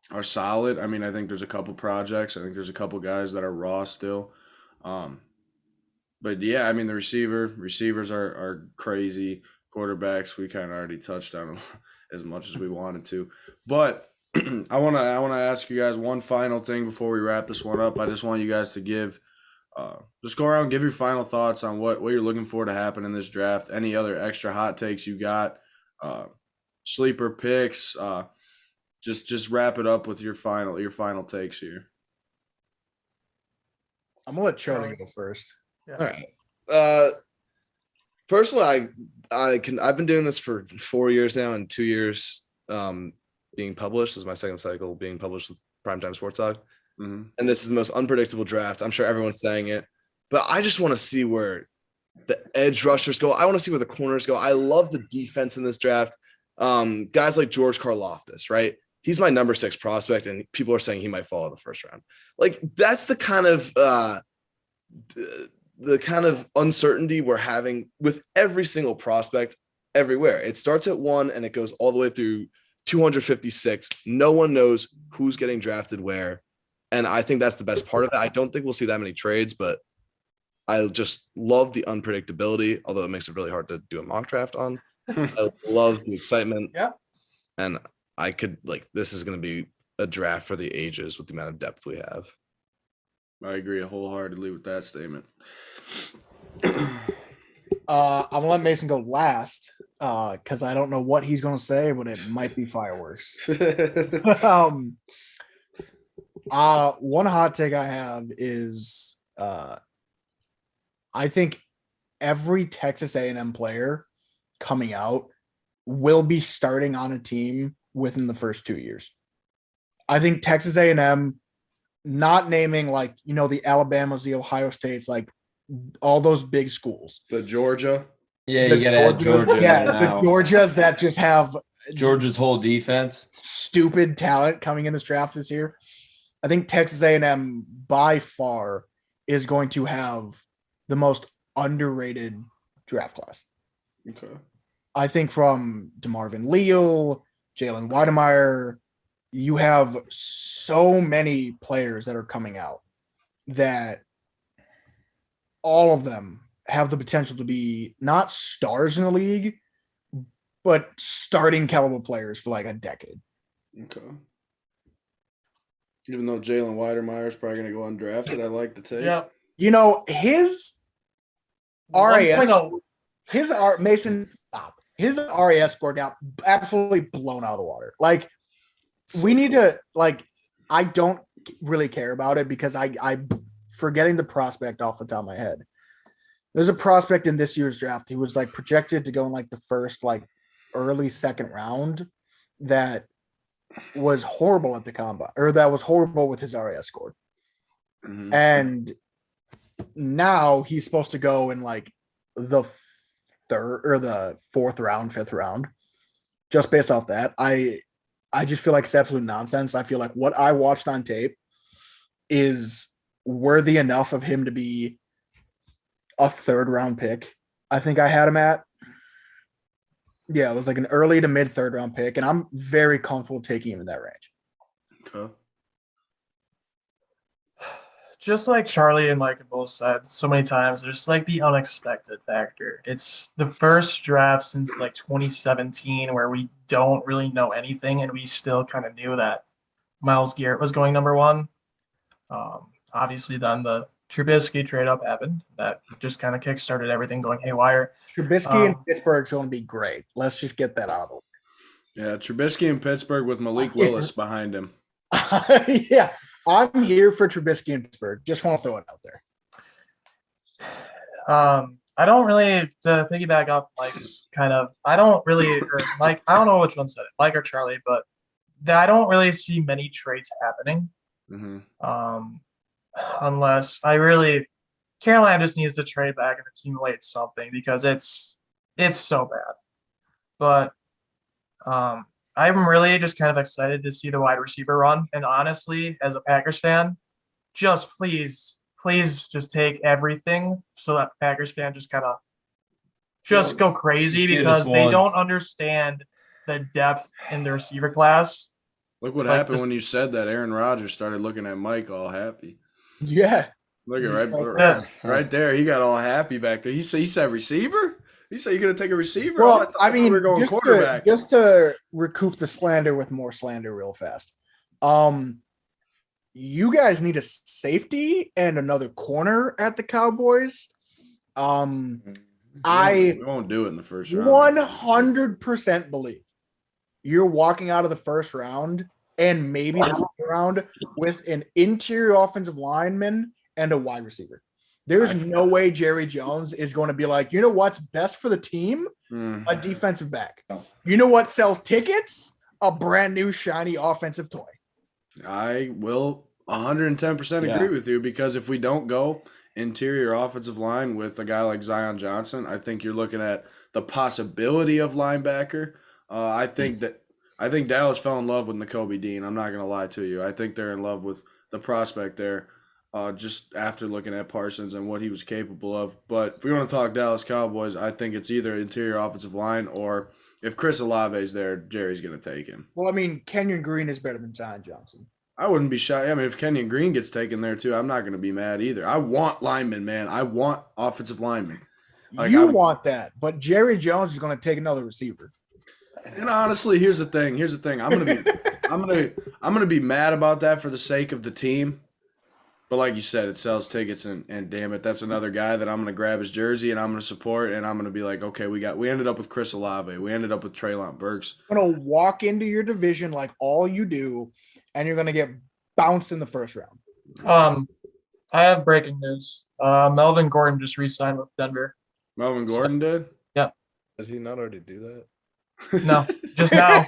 are solid. I mean, I think there's a couple projects. I think there's a couple guys that are raw still. But, yeah, I mean, the receivers are crazy. Quarterbacks, we kind of already touched on as much as we wanted to. But I want to ask you guys one final thing before we wrap this one up. I just want you guys to just go around and give your final thoughts on what you're looking for to happen in this draft. Any other extra hot takes you got, sleeper picks. Just wrap it up with your final takes here. I'm gonna let Charlie go first. Yeah. All right. Personally, I've been doing this for 4 years now, and 2 years being published. This is my second cycle being published with Primetime Sports Talk. Mm-hmm. And this is the most unpredictable draft. I'm sure everyone's saying it, but I just want to see where the edge rushers go. I want to see where the corners go. I love the defense in this draft. Guys like George Karlaftis, right? He's my number 6 prospect, and people are saying he might fall in the first round. Like, that's the kind of uncertainty we're having with every single prospect everywhere. It starts at 1 and it goes all the way through 256. No one knows who's getting drafted where. And I think that's the best part of it. I don't think we'll see that many trades, but I just love the unpredictability, although it makes it really hard to do a mock draft on. I love the excitement. Yeah. And I could, this is going to be a draft for the ages with the amount of depth we have. I agree wholeheartedly with that statement. I'm gonna let Mason go last because I don't know what he's gonna say, but it might be fireworks. One hot take I have is I think every Texas A&M player coming out will be starting on a team within the first 2 years. I think Texas A&M, not naming the Alabamas, the Ohio States, all those big schools. The Georgia. Yeah, you got to add Georgia. Yeah, the Georgias that just have Georgia's whole defense. Stupid talent coming in this draft this year. I think Texas A&M by far is going to have the most underrated draft class. Okay. I think from DeMarvin Leal, Jalen Weidemeyer, you have so many players that are coming out that all of them have the potential to be not stars in the league, but starting caliber players for a decade. Okay. Even though Jalen Weidemeyer is probably going to go undrafted, I like the take. Yeah. His RAS, Mason, stop. His RAS score got absolutely blown out of the water. We need to, I don't really care about it because I'm forgetting the prospect off the top of my head. There's a prospect in this year's draft. He was projected to go in the first, early second round that was horrible at the combine, or that was horrible with his RAS score. Mm-hmm. And now he's supposed to go in the third or the fourth round, fifth round, just based off that. I just feel it's absolute nonsense. I feel what I watched on tape is worthy enough of him to be a third round pick. I think I had him at. Yeah, it was an early to mid third round pick, and I'm very comfortable taking him in that range. Okay. Just like Charlie and Mike have both said so many times, there's the unexpected factor. It's the first draft since 2017 where we don't really know anything, and we still kind of knew that Myles Garrett was going number 1. Obviously, then the Trubisky trade up happened. That just kind of kickstarted everything going haywire. Trubisky in Pittsburgh's going to be great. Let's just get that out of the way. Yeah, Trubisky in Pittsburgh with Malik Willis behind him. Yeah, I'm here for Trubisky in Pittsburgh. Just want to throw it out there. I don't really, to piggyback off Mike's I don't really, or Mike, I don't know which one said it, Mike or Charlie, but I don't really see many trades happening. Mm-hmm. Unless Carolina just needs to trade back and accumulate something because it's so bad. But I'm really just kind of excited to see the wide receiver run. And honestly, as a Packers fan, just please just take everything so that Packers fan just kind of just go crazy because they don't understand the depth in the receiver class. Look what happened when you said that. Aaron Rodgers started looking at Mike all happy. Yeah. Look at right there. He got all happy back there. He said receiver? He said you're going to take a receiver? Well, I mean, we're going quarterback. Just to recoup the slander with more slander real fast. You guys need a safety and another corner at the Cowboys. We won't do it in the first round. 100% believe you're walking out of the first round and maybe the second round with an interior offensive lineman and a wide receiver. There's no way Jerry Jones is going to be what's best for the team? A defensive back. You know what sells tickets? a brand new shiny offensive toy. I will 110% agree Yeah. with you, because if we don't go interior offensive line with a guy like Zion Johnson, I think you're looking at the possibility of linebacker. I think Dallas fell in love with Nakobe Dean. I'm not going to lie to you. I think they're in love with the prospect there, just after looking at Parsons and what he was capable of. But if we want to talk Dallas Cowboys, I think it's either interior offensive line, or if Chris Olave's there, Jerry's going to take him. Well, I mean, Kenyon Green is better than Zion Johnson. I wouldn't be shy. I mean, if Kenyon Green gets taken there too, I'm not going to be mad either. I want linemen, man. I want offensive linemen. Like, You want that, but Jerry Jones is going to take another receiver. And honestly, here's the thing. I'm gonna be mad about that for the sake of the team. But like you said, it sells tickets, and damn it, that's another guy that I'm gonna grab his jersey and I'm gonna support, and I'm gonna be like, okay, we ended up with Chris Olave, we ended up with Treylon Burks. You're going to walk into your division like all you do, and you're going to get bounced in the first round. I have breaking news. Melvin Gordon just re-signed with Denver. Melvin Gordon did? Did he not already do that? No, just now.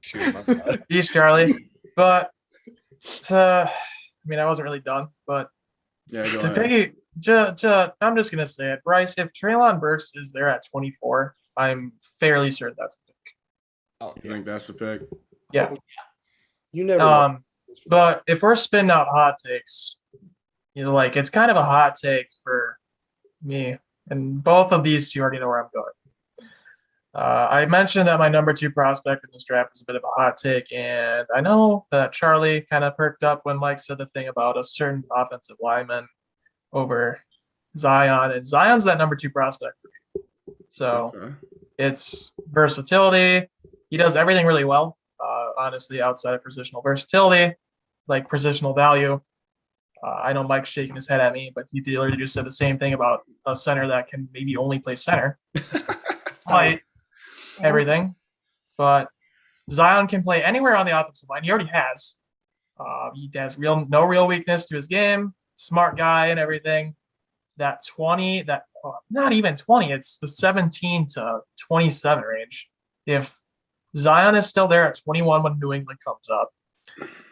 Shoot, my bad. He's Charlie. But I wasn't really done, but Yeah, go to ahead. I'm just gonna say it, Bryce. If Treylon Burks is there at 24, I'm fairly certain that's the pick. Oh, You think that's the pick? Yeah. You never know. But if we're spinning out hot takes, it's kind of a hot take for me, and both of these two already know where I'm going. I mentioned that my number 2 prospect in this draft is a bit of a hot take, and I know that Charlie kind of perked up when Mike said the thing about a certain offensive lineman over Zion, and Zion's that number 2 prospect for me. So Okay. it's versatility. He does everything really well, honestly, outside of positional versatility, like positional value. I know Mike's shaking his head at me, but he literally just said the same thing about a center that can maybe only play center. Despite everything. But Zion can play anywhere on the offensive line. He already has. He has no real weakness to his game. Smart guy and everything. Not even 20. It's the 17 to 27 range. If Zion is still there at 21 when New England comes up,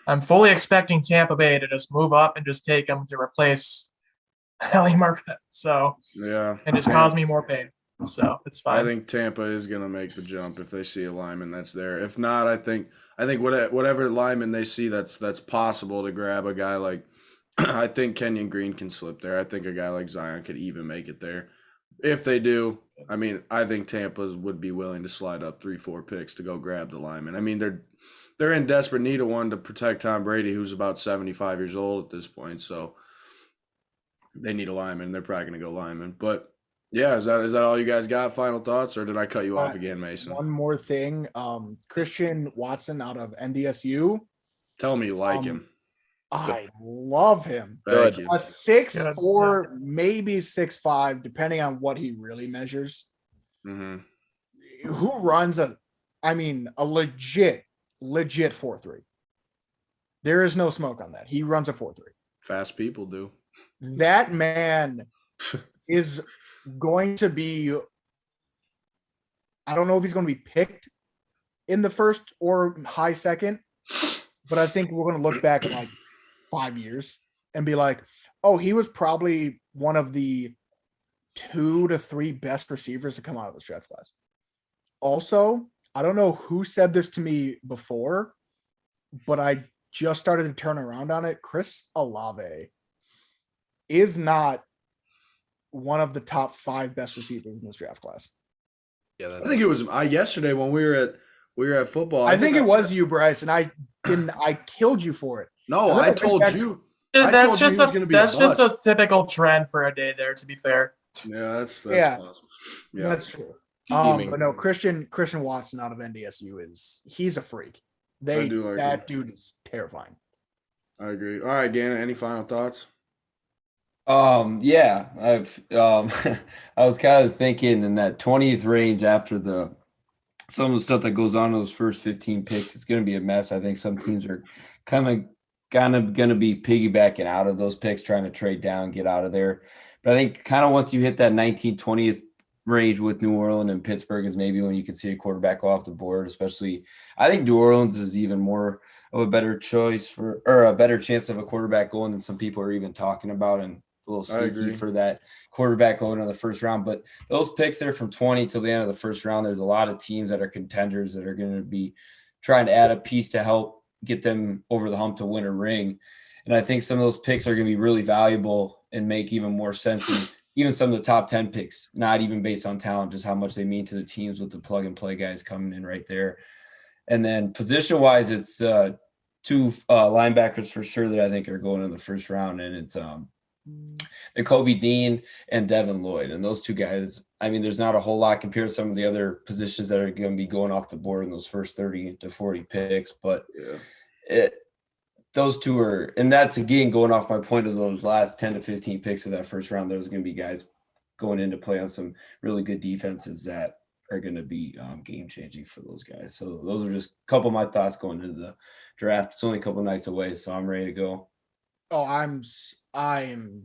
I'm fully expecting Tampa Bay to just move up and just take him to replace Ellie Marquette. So, Yeah. and just cause me more pain. So it's fine. I think Tampa is going to make the jump if they see a lineman that's there. If not, I think whatever lineman they see that's possible to grab, a guy like I think Kenyon Green can slip there. I think a guy like Zion could even make it there. If they do, I think Tampa's would be willing to slide up 3-4 picks to go grab the lineman. I mean, they're in desperate need of one to protect Tom Brady, who's about 75 years old at this point. So they need a lineman. They're probably going to go lineman. But yeah, is that all you guys got? Final thoughts, or did I cut you off again, Mason? One more thing. Christian Watson out of NDSU. Tell me you like him. I love him. Thank you. A 6'4", maybe 6'5", depending on what he really measures. Mm-hmm. Who runs a legit 4.3. There is no smoke on that. He runs a 4.3. Fast people do. That man is going to be, I don't know if he's going to be picked in the first or high second, but I think we're going to look back in like 5 years and be like, oh, he was probably one of the 2 to 3 best receivers to come out of this draft class. Also, I don't know who said this to me before, but I just started to turn around on it. Chris Olave is not one of the top 5 best receivers in this draft class. Yeah, I think it was yesterday when we were at football. I think it was you, Bryce, and I killed you for it. No, I told you. That's just a typical trend for a day there, to be fair. Yeah, that's possible. Yeah, That's true. Teaming. But no, Christian Watson out of NDSU he's a freak. That dude is terrifying. I agree. All right, Gannon, any final thoughts? Yeah, I've I was kind of thinking in that 20th range after some of the stuff that goes on in those first 15 picks, it's going to be a mess. I think some teams are kind of going to be piggybacking out of those picks, trying to trade down, get out of there. But I think kind of once you hit that 19th, 20th range with New Orleans and Pittsburgh is maybe when you can see a quarterback go off the board, especially I think New Orleans is even more of a better choice or a better chance of a quarterback going than some people are even talking about, and a little sneaky for that quarterback going in the first round. But those picks there from 20 till the end of the first round, there's a lot of teams that are contenders that are going to be trying to add a piece to help get them over the hump to win a ring. And I think some of those picks are going to be really valuable and make even more sense than even some of the top 10 picks, not even based on talent, just how much they mean to the teams with the plug and play guys coming in right there. And then position wise, it's two linebackers for sure that I think are going in the first round. And it's Kobe Dean and Devin Lloyd. And those two guys, I mean, there's not a whole lot compared to some of the other positions that are going to be going off the board in those first 30 to 40 picks. But those two are, and that's again going off my point of those last 10 to 15 picks of that first round. There's going to be guys going into play on some really good defenses that are going to be game changing for those guys. So those are just a couple of my thoughts going into the draft. It's only a couple of nights away, so I'm ready to go. Oh,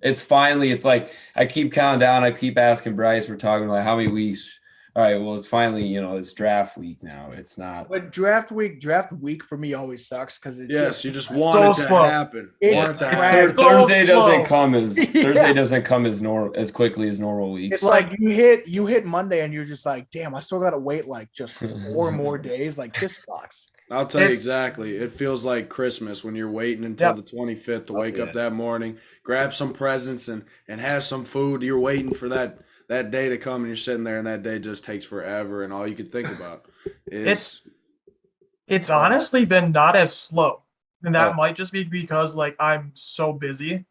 It's finally, it's like I keep counting down. I keep asking Bryce, we're talking like how many weeks. All right, well, it's finally, it's draft week now. It's not. But draft week for me always sucks because you just want it to happen. Thursday doesn't come as quickly as normal weeks. It's like you hit Monday and you're just like, damn, I still gotta wait like just 4 more days. Like this sucks. I'll tell you exactly. It feels like Christmas when you're waiting until the 25th to wake up that morning, grab some presents and have some food. You're waiting for that day to come, and you're sitting there, and that day just takes forever, and all you can think about is it's honestly been not as slow, and that might just be because like I'm so busy.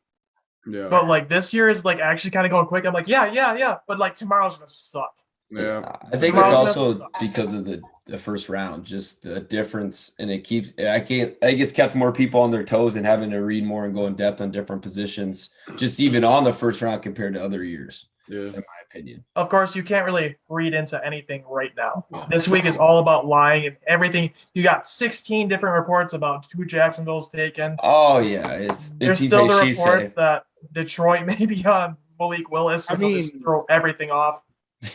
Yeah. But like this year is like actually kind of going quick. I'm like, yeah, but like tomorrow's gonna suck. Yeah, I think it's also because of the first round, just the difference, and it gets kept more people on their toes and having to read more and go in depth on different positions, just even on the first round compared to other years. Yeah, in my opinion. Of course, you can't really read into anything right now. This week is all about lying and everything. You got 16 different reports about who Jacksonville's taken. Oh yeah, there's still the reports that Detroit may be on Malik Willis, so they'll just throw everything off.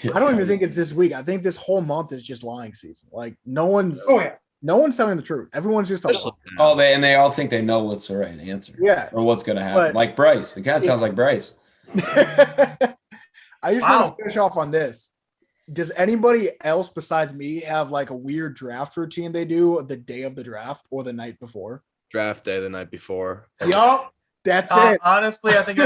I don't even think it's this week. I think this whole month is just lying season. Like no one's telling the truth. Everyone's just they all think they know what's the right answer. Yeah. Or what's going to happen. Like Bryce. It kind of sounds like Bryce. I just want to finish off on this. Does anybody else besides me have like a weird draft routine they do the day of the draft or the night before? Draft day the night before. Yup. That's it. Honestly, I think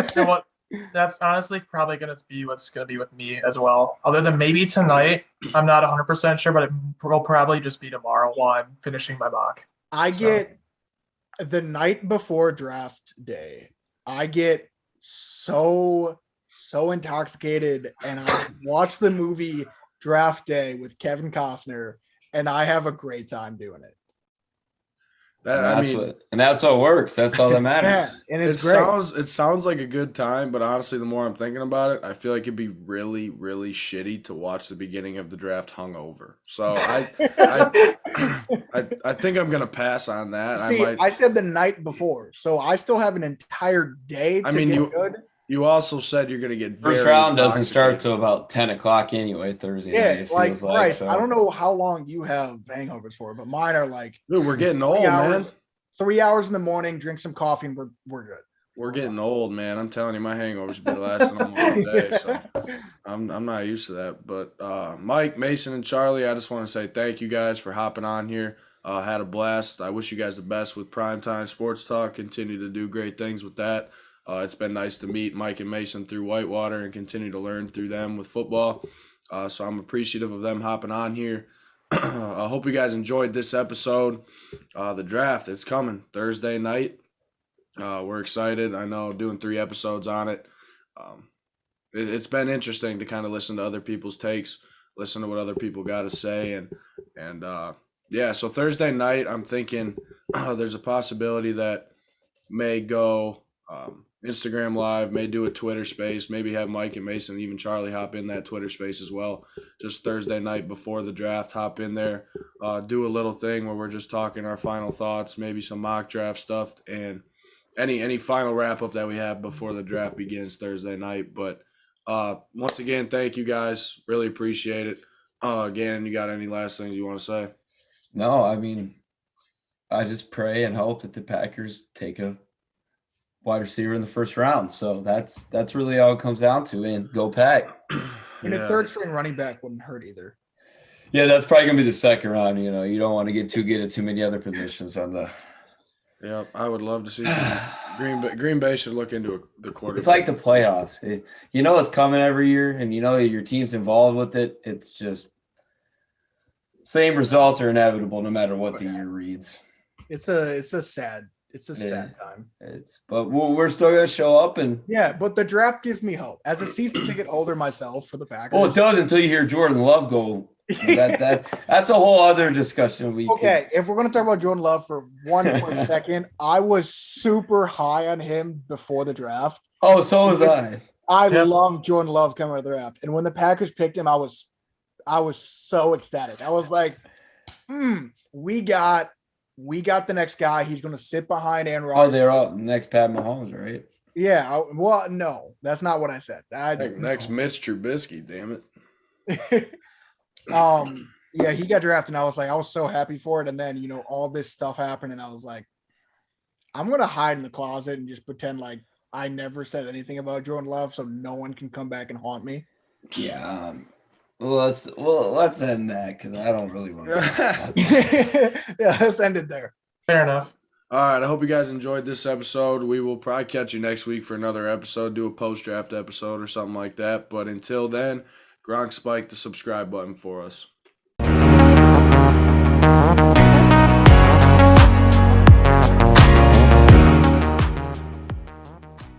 that's honestly probably going to be what's going to be with me as well. Other than maybe tonight, I'm not 100% sure, but it will probably just be tomorrow while I'm finishing my mock. I get the night before draft day, I get so intoxicated, and I watch the movie Draft Day with Kevin Costner, and I have a great time doing it. That's what works. That's all that matters. Yeah, and it sounds like a good time, but honestly, the more I'm thinking about it, I feel like it'd be really, really shitty to watch the beginning of the draft hungover. So I think I'm gonna pass on that. See, I said the night before, so I still have an entire day to get good. You also said you're going to get first round doesn't start till about 10 o'clock anyway, Thursday night. Yeah, like Bryce, I don't know how long you have hangovers for, but mine are like, dude, we're getting old, man. 3 hours in the morning, drink some coffee, and we're good. We're getting old, man. I'm telling you, my hangovers be lasting almost a day. So I'm not used to that. But Mike, Mason, and Charlie, I just want to say thank you guys for hopping on here. Had a blast. I wish you guys the best with Primetime Sports Talk. Continue to do great things with that. It's been nice to meet Mike and Mason through Whitewater and continue to learn through them with football. So I'm appreciative of them hopping on here. I hope you guys enjoyed this episode. The draft is coming Thursday night. We're excited. I know doing 3 episodes on it. It's been interesting to kind of listen to other people's takes, listen to what other people got to say. So Thursday night, I'm thinking there's a possibility that may go Instagram Live, may do a Twitter space, maybe have Mike and Mason and even Charlie hop in that Twitter space as well. Just Thursday night before the draft, hop in there, do a little thing where we're just talking our final thoughts, maybe some mock draft stuff, and any final wrap-up that we have before the draft begins Thursday night. But Once again, thank you guys. Really appreciate it. Gannon, you got any last things you want to say? No, I mean, I just pray and hope that the Packers take a wide receiver in the first round. So that's really all it comes down to. And go Pack. And a third string running back wouldn't hurt either. Yeah, that's probably gonna be the second round. You know, you don't want to get too good at too many other positions on the. Yeah, I would love to see Green Bay should look into the quarterback. It's like the playoffs. You know it's coming every year, and you know your team's involved with it. It's just same results are inevitable no matter what the year reads. It's a sad time. But we're still gonna show up and but the draft gives me hope. As a season ticket holder myself for the Packers. Well, it does until you hear Jordan Love go. That's a whole other discussion. If we're gonna talk about Jordan Love for one quick second, I was super high on him before the draft. Oh, so was I. I love Jordan Love coming out of the draft, and when the Packers picked him, I was so ecstatic. I was like, we got the next guy. He's going to sit behind Aaron Rodgers. Oh, they're up next Pat Mahomes, right? Yeah. Well, no, that's not what I said. Next Mitch Trubisky, damn it. Yeah, he got drafted, and I was so happy for it. And then, all this stuff happened, and I was like, I'm going to hide in the closet and just pretend like I never said anything about Jordan Love so no one can come back and haunt me. Yeah. Let's end that because I don't really want to. Yeah, let's end it there. Fair enough. All right. I hope you guys enjoyed this episode. We will probably catch you next week for another episode, do a post-draft episode or something like that. But until then, Gronk spike the subscribe button for us.